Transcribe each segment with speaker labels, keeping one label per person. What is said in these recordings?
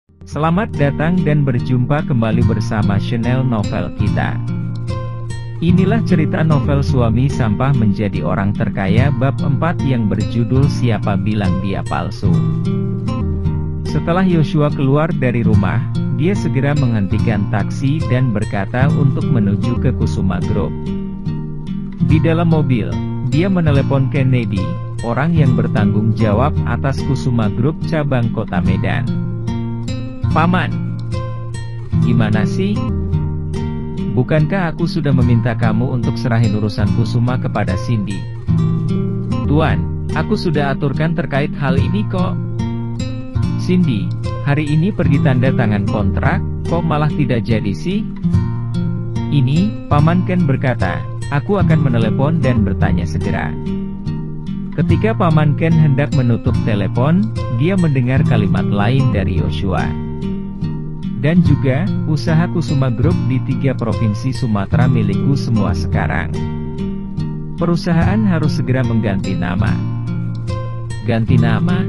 Speaker 1: Selamat datang dan berjumpa kembali bersama channel novel kita. Inilah cerita novel Suami Sampah Menjadi Orang Terkaya bab 4 yang berjudul Siapa Bilang Dia Palsu. Setelah Yosua keluar dari rumah, dia segera menghentikan taksi dan berkata untuk menuju ke Kusuma Group. Di dalam mobil, dia menelepon Kennedy, orang yang bertanggung jawab atas Kusuma Group cabang Kota Medan. "Paman, gimana sih? Bukankah aku sudah meminta kamu untuk serahin urusan Kusuma kepada Cindy?" "Tuan, aku sudah aturkan terkait hal ini kok." "Cindy, hari ini pergi tanda tangan kontrak, kok malah tidak jadi sih?" "Ini," Paman Ken berkata, "aku akan menelepon dan bertanya segera." Ketika Paman Ken hendak menutup telepon, dia mendengar kalimat lain dari Yosua. "Dan juga, usaha Kusuma Group di 3 provinsi Sumatera milikku semua sekarang. Perusahaan harus segera mengganti nama." "Ganti nama?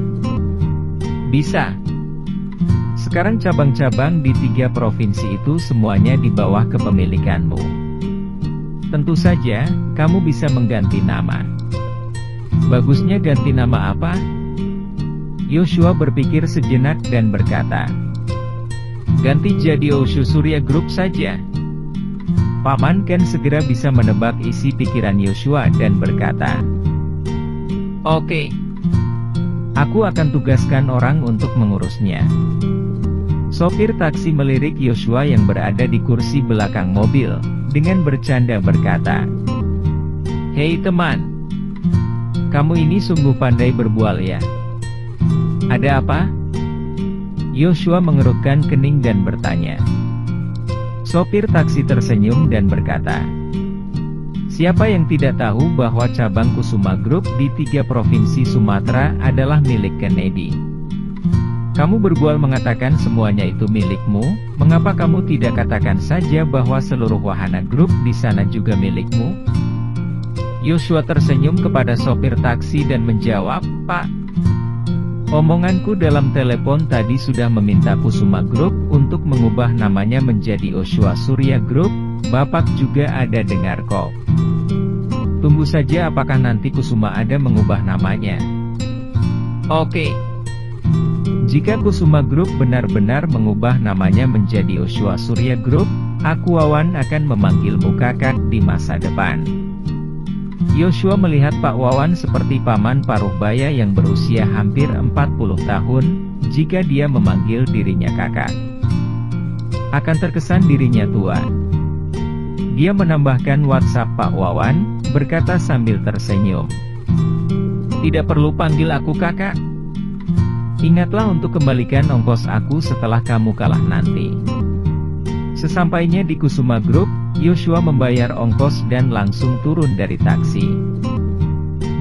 Speaker 1: Bisa. Sekarang cabang-cabang di 3 provinsi itu semuanya di bawah kepemilikanmu. Tentu saja, kamu bisa mengganti nama." "Bagusnya ganti nama apa?" Yosua berpikir sejenak dan berkata, "Ganti jadi Oshu Surya Group saja." Paman Ken segera bisa menebak isi pikiran Yosua dan berkata, "Oke. Aku akan tugaskan orang untuk mengurusnya." Sopir taksi melirik Yosua yang berada di kursi belakang mobil, dengan bercanda berkata, "Hei teman, kamu ini sungguh pandai berbual ya. Ada apa?" Yosua mengerutkan kening dan bertanya. Sopir taksi tersenyum dan berkata, "Siapa yang tidak tahu bahwa cabang Kusuma Group di 3 provinsi Sumatera adalah milik Kennedy? Kamu berbual mengatakan semuanya itu milikmu, mengapa kamu tidak katakan saja bahwa seluruh wahana grup di sana juga milikmu?" Yosua tersenyum kepada sopir taksi dan menjawab, "Pak, omonganku dalam telepon tadi sudah meminta Kusuma Group untuk mengubah namanya menjadi Oshu Surya Group, Bapak juga ada dengar kok. Tunggu saja apakah nanti Kusuma ada mengubah namanya." "Oke. Jika Kusuma Group benar-benar mengubah namanya menjadi Oshu Surya Group, aku Wawan akan memanggilmu kakak di masa depan." Yosua melihat Pak Wawan seperti paman Paruhbaya yang berusia hampir 40 tahun, jika dia memanggil dirinya kakak, akan terkesan dirinya tua. Dia menambahkan WhatsApp Pak Wawan, berkata sambil tersenyum, "Tidak perlu panggil aku kakak. Ingatlah untuk kembalikan ongkos aku setelah kamu kalah nanti." Sesampainya di Kusuma Group, Yosua membayar ongkos dan langsung turun dari taksi.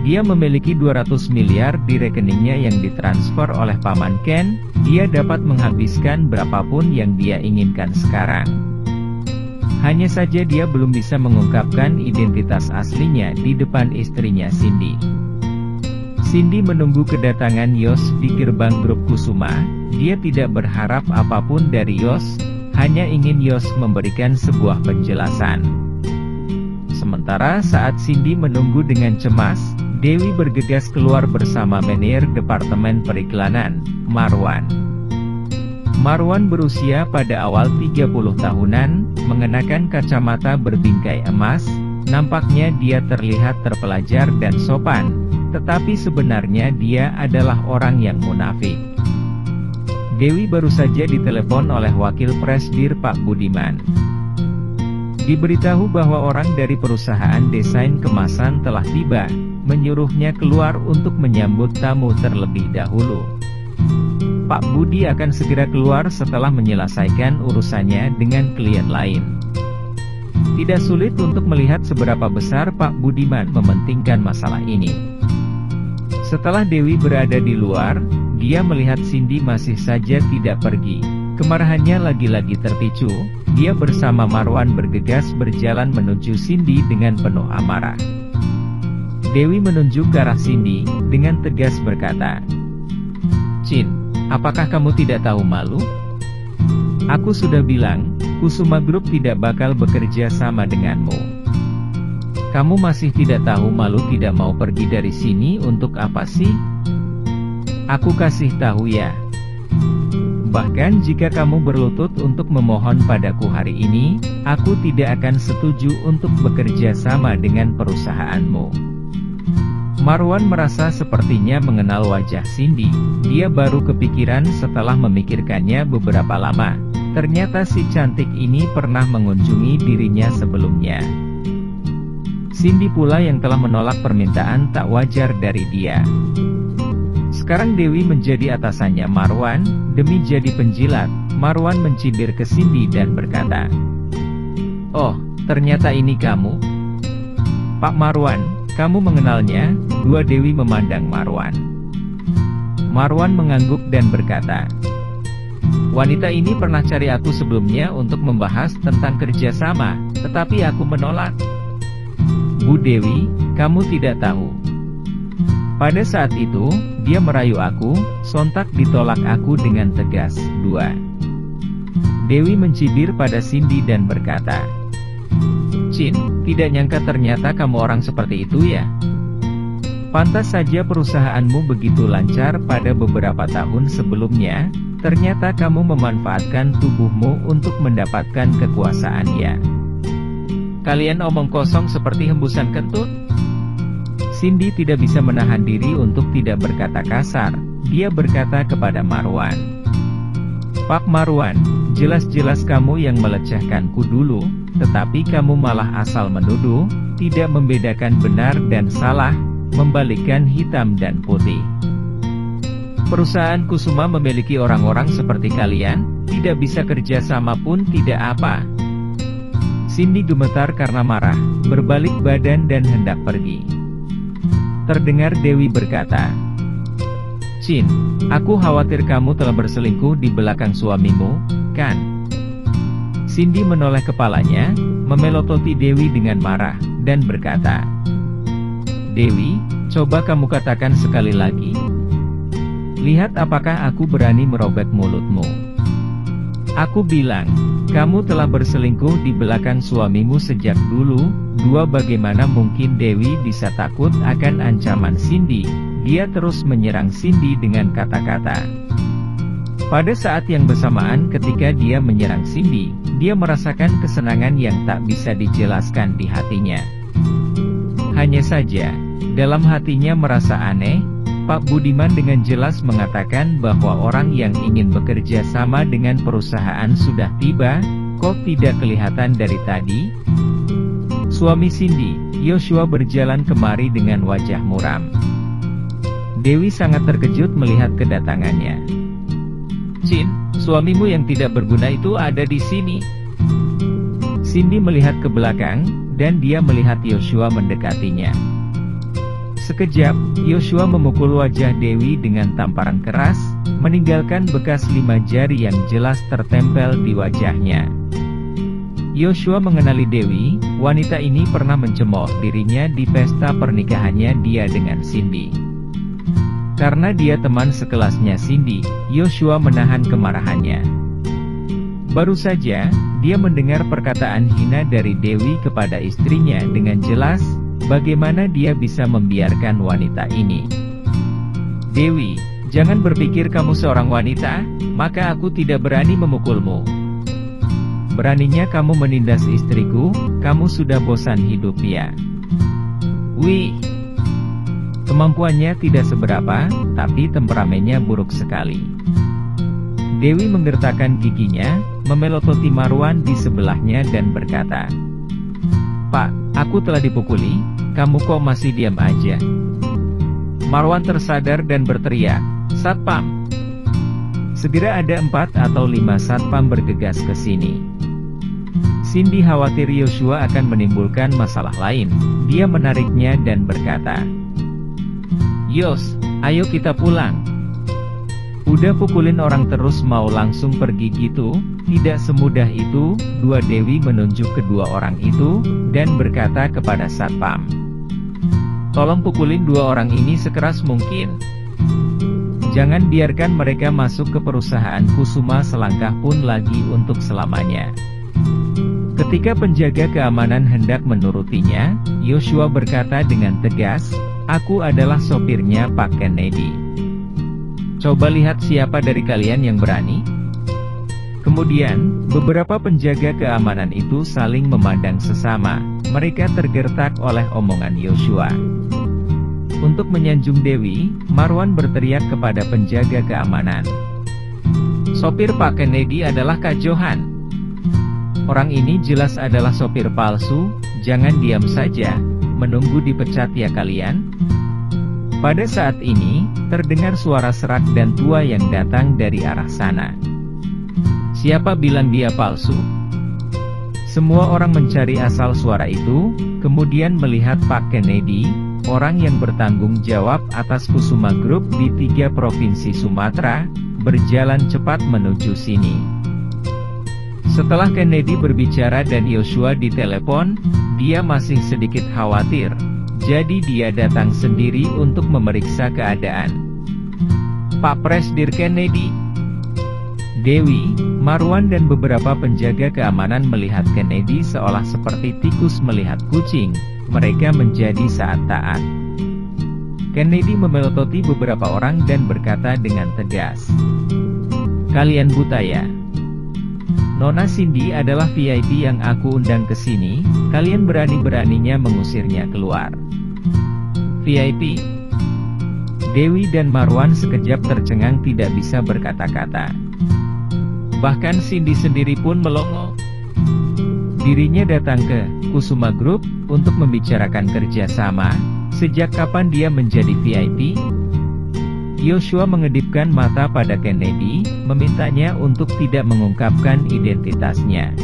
Speaker 1: Dia memiliki 200 miliar di rekeningnya yang ditransfer oleh Paman Ken, dia dapat menghabiskan berapapun yang dia inginkan sekarang. Hanya saja dia belum bisa mengungkapkan identitas aslinya di depan istrinya Cindy. Cindy menunggu kedatangan Yos di gerbang grup Kusuma. Dia tidak berharap apapun dari Yos, hanya ingin Yos memberikan sebuah penjelasan. Sementara saat Cindy menunggu dengan cemas, Dewi bergegas keluar bersama manajer Departemen Periklanan, Marwan. Marwan berusia pada awal 30 tahunan, mengenakan kacamata berbingkai emas, nampaknya dia terlihat terpelajar dan sopan. Tetapi sebenarnya dia adalah orang yang munafik. Dewi baru saja ditelepon oleh wakil presidir Pak Budiman. Diberitahu bahwa orang dari perusahaan desain kemasan telah tiba, menyuruhnya keluar untuk menyambut tamu terlebih dahulu. Pak Budi akan segera keluar setelah menyelesaikan urusannya dengan klien lain. Tidak sulit untuk melihat seberapa besar Pak Budiman mementingkan masalah ini. Setelah Dewi berada di luar, dia melihat Cindy masih saja tidak pergi. Kemarahannya lagi-lagi terpicu, dia bersama Marwan bergegas berjalan menuju Cindy dengan penuh amarah. Dewi menunjuk ke arah Cindy, dengan tegas berkata, "Cin, apakah kamu tidak tahu malu? Aku sudah bilang, Kusuma Group tidak bakal bekerja sama denganmu. Kamu masih tidak tahu malu tidak mau pergi dari sini untuk apa sih? Aku kasih tahu ya. Bahkan jika kamu berlutut untuk memohon padaku hari ini, aku tidak akan setuju untuk bekerja sama dengan perusahaanmu. Marwan merasa sepertinya mengenal wajah Cindy. Dia baru kepikiran setelah memikirkannya beberapa lama. Ternyata si cantik ini pernah mengunjungi dirinya sebelumnya. Cindy pula yang telah menolak permintaan tak wajar dari dia. Sekarang Dewi menjadi atasannya Marwan. Demi jadi penjilat, Marwan mencibir ke Cindy dan berkata, "Oh, ternyata ini kamu? Pak Marwan, kamu mengenalnya?" Dua Dewi memandang Marwan. Marwan mengangguk dan berkata, "Wanita ini pernah cari aku sebelumnya untuk membahas tentang kerjasama, tetapi aku menolak." "Bu Dewi, kamu tidak tahu. Pada saat itu, dia merayu aku, sontak ditolak aku dengan tegas." Dua Dewi mencibir pada Cindy dan berkata, "Cin, tidak nyangka ternyata kamu orang seperti itu ya. Pantas saja perusahaanmu begitu lancar pada beberapa tahun sebelumnya, ternyata kamu memanfaatkan tubuhmu untuk mendapatkan kekuasaan ya. Kalian omong kosong seperti hembusan kentut." Cindy tidak bisa menahan diri untuk tidak berkata kasar. Dia berkata kepada Marwan, "Pak Marwan, jelas-jelas kamu yang melecehkanku dulu, tetapi kamu malah asal menuduh, tidak membedakan benar dan salah, membalikkan hitam dan putih. Perusahaan Kusuma memiliki orang-orang seperti kalian, tidak bisa kerja sama pun tidak apa." Cindy gemetar karena marah, berbalik badan dan hendak pergi. Terdengar Dewi berkata, "Cin, aku khawatir kamu telah berselingkuh di belakang suamimu, kan?" Cindy menoleh kepalanya, memelototi Dewi dengan marah, dan berkata, "Dewi, coba kamu katakan sekali lagi. Lihat apakah aku berani merobek mulutmu. Aku bilang, kamu telah berselingkuh di belakang suamimu sejak dulu." Dua Bagaimana mungkin Dewi bisa takut akan ancaman Cindy? Dia terus menyerang Cindy dengan kata-kata. Pada saat yang bersamaan ketika dia menyerang Cindy, dia merasakan kesenangan yang tak bisa dijelaskan di hatinya. Hanya saja, dalam hatinya merasa aneh. Pak Budiman dengan jelas mengatakan bahwa orang yang ingin bekerja sama dengan perusahaan sudah tiba, kok tidak kelihatan dari tadi? Suami Cindy, Yoshua berjalan kemari dengan wajah muram. Dewi sangat terkejut melihat kedatangannya. "Cin, suamimu yang tidak berguna itu ada di sini." Cindy melihat ke belakang, dan dia melihat Yoshua mendekatinya. Sekejap, Yoshua memukul wajah Dewi dengan tamparan keras, meninggalkan bekas 5 jari yang jelas tertempel di wajahnya. Yoshua mengenali Dewi. Wanita ini pernah mencemooh dirinya di pesta pernikahannya dia dengan Cindy. Karena dia teman sekelasnya Cindy, Yoshua menahan kemarahannya. Baru saja, dia mendengar perkataan hina dari Dewi kepada istrinya dengan jelas. Bagaimana dia bisa membiarkan wanita ini? "Dewi, jangan berpikir kamu seorang wanita, maka aku tidak berani memukulmu. Beraninya kamu menindas istriku, kamu sudah bosan hidup ya." Wih, kemampuannya tidak seberapa, tapi temperamennya buruk sekali. Dewi menggertakkan giginya, memelototi Marwan di sebelahnya dan berkata, "Pak, aku telah dipukuli, kamu kok masih diam aja?" Marwan tersadar dan berteriak, "Satpam!" Segera ada 4 atau 5 satpam bergegas ke sini. Cindy khawatir Yoshua akan menimbulkan masalah lain. Dia menariknya dan berkata, "Yos, ayo kita pulang. Udah pukulin orang terus mau langsung pergi gitu?" Tidak semudah itu. Dua Dewi menunjuk kedua orang itu, dan berkata kepada satpam, "Tolong pukulin 2 orang ini sekeras mungkin." Jangan biarkan mereka masuk ke perusahaan Kusuma selangkah pun lagi untuk selamanya. Ketika penjaga keamanan hendak menurutinya, Yoshua berkata dengan tegas, "Aku adalah sopirnya Pak Kennedy. Coba lihat siapa dari kalian yang berani." Kemudian, beberapa penjaga keamanan itu saling memandang sesama. Mereka tergertak oleh omongan Yoshua. Untuk menyanjung Dewi, Marwan berteriak kepada penjaga keamanan, "Sopir Pak Kennedy adalah Kak Johan. Orang ini jelas adalah sopir palsu, jangan diam saja, menunggu dipecat ya kalian." Pada saat ini, terdengar suara serak dan tua yang datang dari arah sana. "Siapa bilang dia palsu?" Semua orang mencari asal suara itu, kemudian melihat Pak Kennedy, orang yang bertanggung jawab atas Kusuma Group di 3 provinsi Sumatera, berjalan cepat menuju sini. Setelah Kennedy berbicara dan Yoshua ditelepon, dia masih sedikit khawatir, jadi dia datang sendiri untuk memeriksa keadaan. "Pak Presdir Kennedy." Dewi, Marwan dan beberapa penjaga keamanan melihat Kennedy seolah seperti tikus melihat kucing, mereka menjadi saat taat. Kennedy memelototi beberapa orang dan berkata dengan tegas, "Kalian buta ya? Nona Cindy adalah VIP yang aku undang ke sini, kalian berani-beraninya mengusirnya keluar." "VIP?" Dewi dan Marwan sekejap tercengang tidak bisa berkata-kata. Bahkan Cindy sendiri pun melongo. Dirinya datang ke Kusuma Group untuk membicarakan kerjasama. Sejak kapan dia menjadi VIP? Yoshua mengedipkan mata pada Kennedy, memintanya untuk tidak mengungkapkan identitasnya.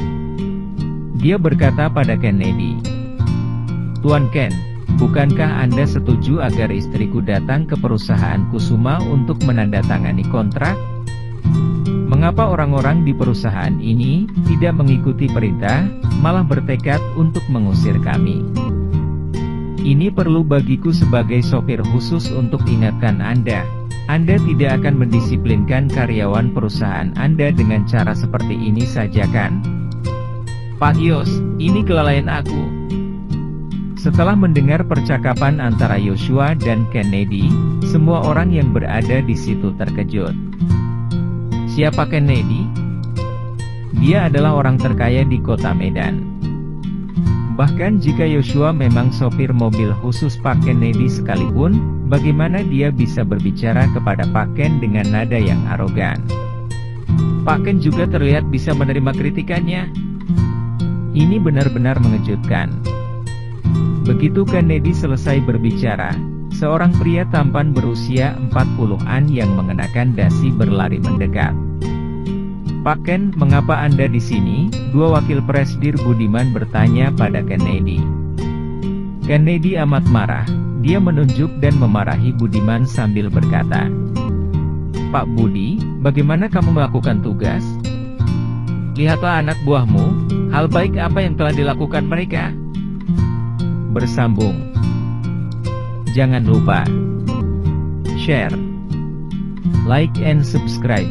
Speaker 1: Dia berkata pada Kennedy, "Tuan Ken, bukankah Anda setuju agar istriku datang ke perusahaan Kusuma untuk menandatangani kontrak? Mengapa orang-orang di perusahaan ini tidak mengikuti perintah, malah bertekad untuk mengusir kami? Ini perlu bagiku sebagai sopir khusus untuk ingatkan Anda. Anda tidak akan mendisiplinkan karyawan perusahaan Anda dengan cara seperti ini saja kan? Pak Yos, ini kelalaian aku." Setelah mendengar percakapan antara Yoshua dan Kennedy, semua orang yang berada di situ terkejut. Siapa Kennedy? Dia adalah orang terkaya di kota Medan. Bahkan jika Yoshua memang sopir mobil khusus Pak Kennedy sekalipun, bagaimana dia bisa berbicara kepada Pak Ken dengan nada yang arogan? Pak Ken juga terlihat bisa menerima kritikannya. Ini benar-benar mengejutkan. Begitu Kennedy selesai berbicara, seorang pria tampan berusia 40-an yang mengenakan dasi berlari mendekat. "Pak Ken, mengapa Anda di sini?" Dua wakil Presdir Budiman bertanya pada Kennedy. Kennedy amat marah, dia menunjuk dan memarahi Budiman sambil berkata, "Pak Budi, bagaimana kamu melakukan tugas? Lihatlah anak buahmu, hal baik apa yang telah dilakukan mereka." Bersambung. Jangan lupa share, like and subscribe.